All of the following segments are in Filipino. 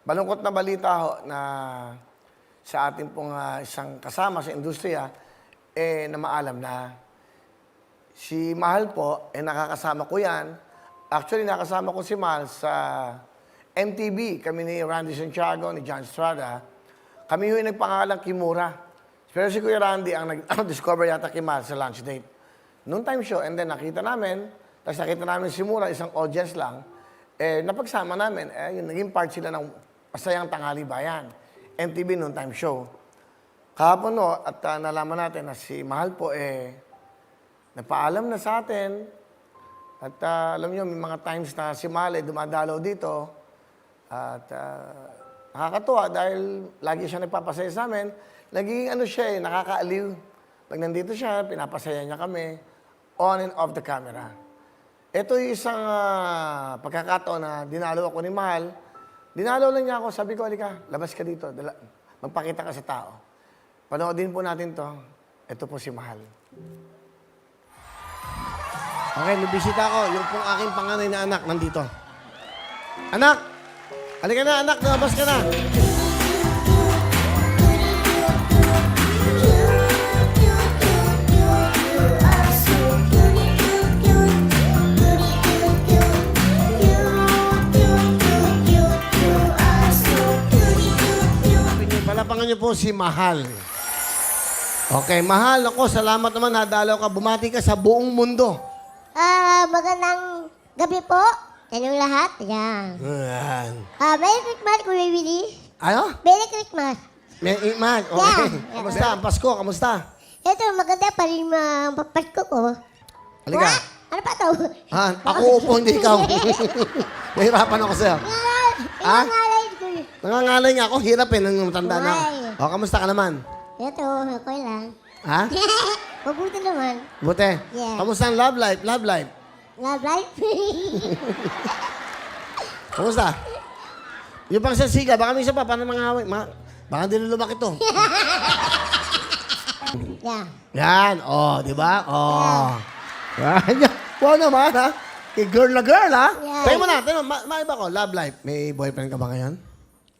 Malungkot na balita ho na sa ating pong isang kasama sa industriya, na maalam na si Mahal po, nakakasama ko yan. Actually, nakasama ko si Mahal sa MTV. Kami ni Randy Santiago, ni John Estrada. Kami yung nagpangalang Kimura. Pero si Kuya Randy ang nag-discover yata kay Mahal sa lunch date. Noon time show, and then nakita namin, tapos nakita namin si Mura, isang audience lang, napagsama namin, yung naging part sila ng Masayang Tanghali Bayan, MTV noon time show. Kahapon no, at nalaman natin na si Mahal po, nagpaalam na sa atin, at alam niyo, may mga times na si Mahal dumadalaw dito, at nakakatuwa dahil lagi siya nagpapasaya sa amin, naging ano siya nakakaaliw. Pag nandito siya, pinapasaya niya kami, on and off the camera. Ito yung isang pagkakataon na dinalaw ako ni Mahal. Dinalaw lang niya ako, sabi ko, halika, labas ka dito, magpakita ka sa tao. Panoodin po natin to. Ito po si Mahal. Okay, may bisita ako. Yung pong aking panganay na anak nandito. Anak! Halika na, anak. Lumabas ka na. Palapangan niyo po si Mahal. Okay, Mahal. Ako, salamat naman. Nadalaw ka. Bumati ka sa buong mundo. Magandang gabi po. Kanyang lahat. Yan. Ayan. Merry Christmas, Kuya Willie. Ano? Merry Christmas. May Mahal. Okay. Yeah. Kamusta? Ang Pasko, kamusta? Ito, maganda pa rin ang Pasko ko. Halika. What? Ano pa to? Ako upo, hindi ikaw. Nahirapan ako sa'yo. Ha? Nangangalay ko. Nangangalay nga ako. Hirap nang matanda na ako. Why? O, kamusta ka naman? Ito, okay lang. Ha? Mabuti naman. Buti. Yeah. Kamusta ang love life? Love life? Love life. Kamusta? Yung pang sasiga, baka may isa pa, paano mga hawak? Baka hindi na lumaki to. Yeah. Yan, di ba? Yan. Wow naman, ha? Kay girl na girl, ha? Yeah. Tayo mo na, maiba ko, love life. May boyfriend ka ba ngayon?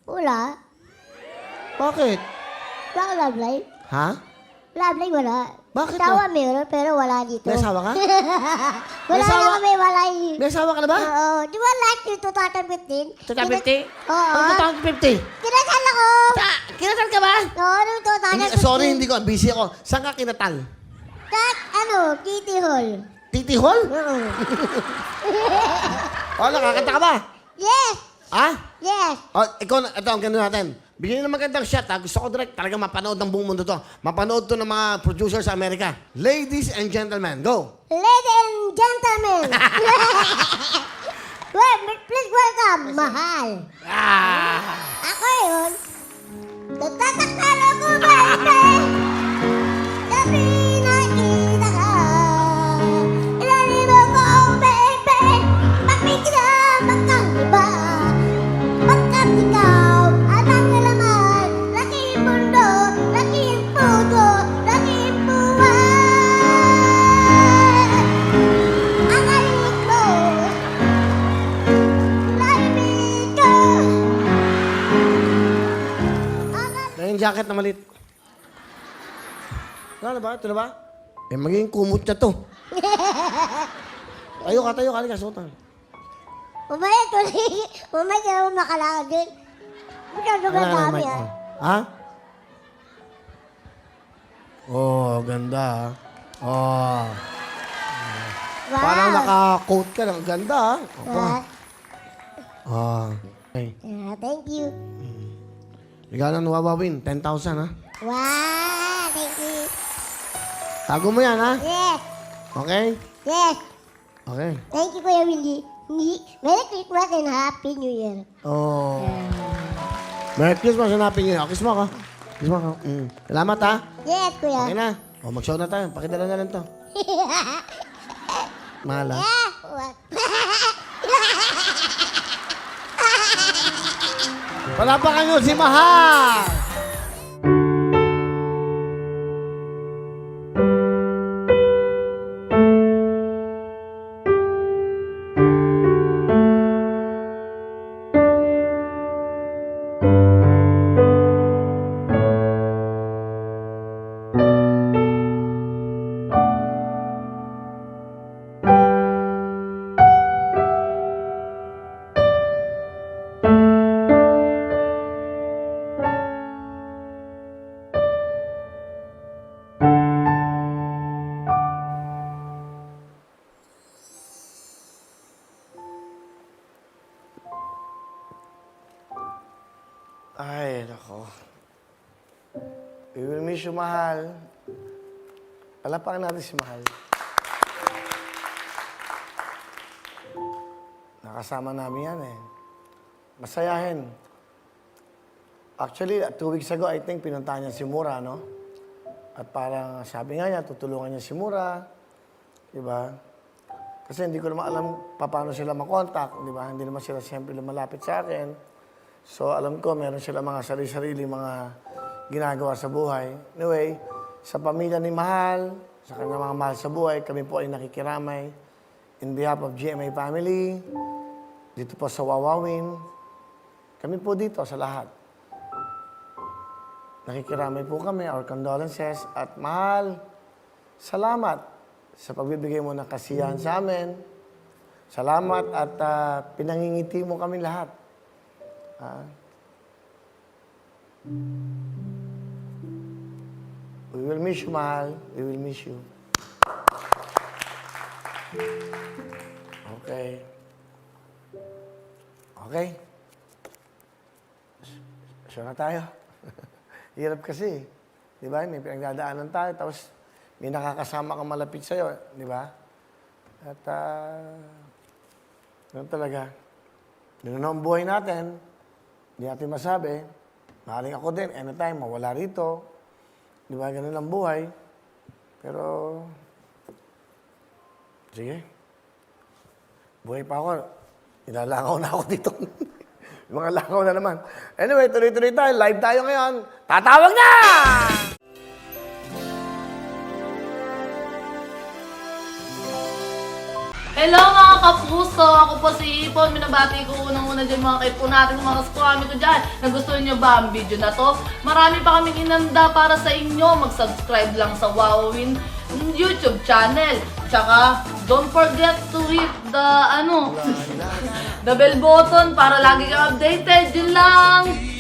Wala. Bakit? Wala love life. Ha? Love life wala. Bakit Asawa meron, pero wala dito. May asawa ka? Wala asawa? na kami, wala yun. May asawa ka na ba? Oo. Di ba like yung 2015? 2050? Oo. Ano 2050? Kinasal ako. Kinasal ka ba? Oo, noong 2015. Sorry, hindi ko. Busy ako. Saan ka kinatal? Kitty Hall. Titi Hall? Oo. Nakakanta ka ba? Yes! Ha? Yes! Ikaw, ito ang gano'n natin. Bigyan ng magandang shot, ha? Gusto ko direct talaga mapanood ng buong mundo to. Mapanood to ng mga producers sa Amerika. Ladies and gentlemen, go! Ladies and gentlemen. Please welcome, Mahal. Ako yun. Nagtatakal ako, baby. Sabi nakita ka. Ilalim ako, baby. Pakikiramang kang iba. Pagkat ikaw at ang nalaman. Laking mundo, laking puto, laking buwan. Ang halik mo. Lalimig ko. Yung jacket na malit. Ano ba? Ito na ba? Magiging kumot na to. Tayo ka, halika, suotan. Mamaya tuloy. Mamaya ako makalakad din. Masyado ba dami ah? Ha? Ganda Wow. Parang naka-coat ka lang. Ganda Okay. Yeah, thank you. Regalo ng Wawawin, 10,000 ha? Wow, thank you. Tago mo yan ha? Yes, Okay? yes. Okay. Thank you, Kuya Willie. Merry Christmas and Happy New Year. Merry Christmas and Happy New Year. Kiss mo ako. Kiss mo ako. Salamat ha? Yes, Kuya. Okay na. Mag-show na tayo. Pakidala na lang to. Mahal ha? Yeah. Palapakan nyo si Mahal! Ay, nako. We will miss you, Mahal. Palapakan natin si Mahal. Nakasama namin yan eh. Masayahin. Actually, 2 weeks ago, I think, pinuntahan niya si Mura, no? At parang sabi nga niya, tutulungan niya si Mura. Diba? Kasi hindi ko naman alam paano sila makontak. Diba? Hindi naman sila siyempre lumalapit sa akin. So, alam ko, meron sila mga sarili-sarili mga ginagawa sa buhay. Anyway, sa pamilya ni Mahal, sa kanyang mga mahal sa buhay, kami po ay nakikiramay in behalf of GMA family, dito po sa Wawawin. Kami po dito sa lahat. Nakikiramay po kami, our condolences. At Mahal, salamat sa pagbibigay mo ng kasiyahan sa amin. Salamat at pinangingiti mo kami lahat. We will miss you, Mahal. We will miss you. Okay. Okay. Sure na tayo. Hirap kasi. Di ba? May pinagdadaanan tayo, tapos may nakakasama kang malapit sa'yo. Di ba? At, ganun talaga. Ganun na ang buhay natin. Hindi natin masabi. Maaaring ako din, anytime, mawala rito. Di ba? Ganun ang buhay. Pero, sige. Buhay pa ako. Nilalakaw na ako dito. Mga lakaw na naman. Anyway, tuloy-tuloy tayo. Live tayo ngayon. Tatawag na! Hello mga kapuso! Ako po si Ipon. Minabati ko unang-una dyan mga kaipo natin, mga kaskwami ko dyan. Nagustuhan nyo ba ang video na to? Marami pa kaming inanda para sa inyo. Mag-subscribe lang sa Wowin YouTube channel. Tsaka, don't forget to hit the, the bell button para lagi kang updated. Yun lang!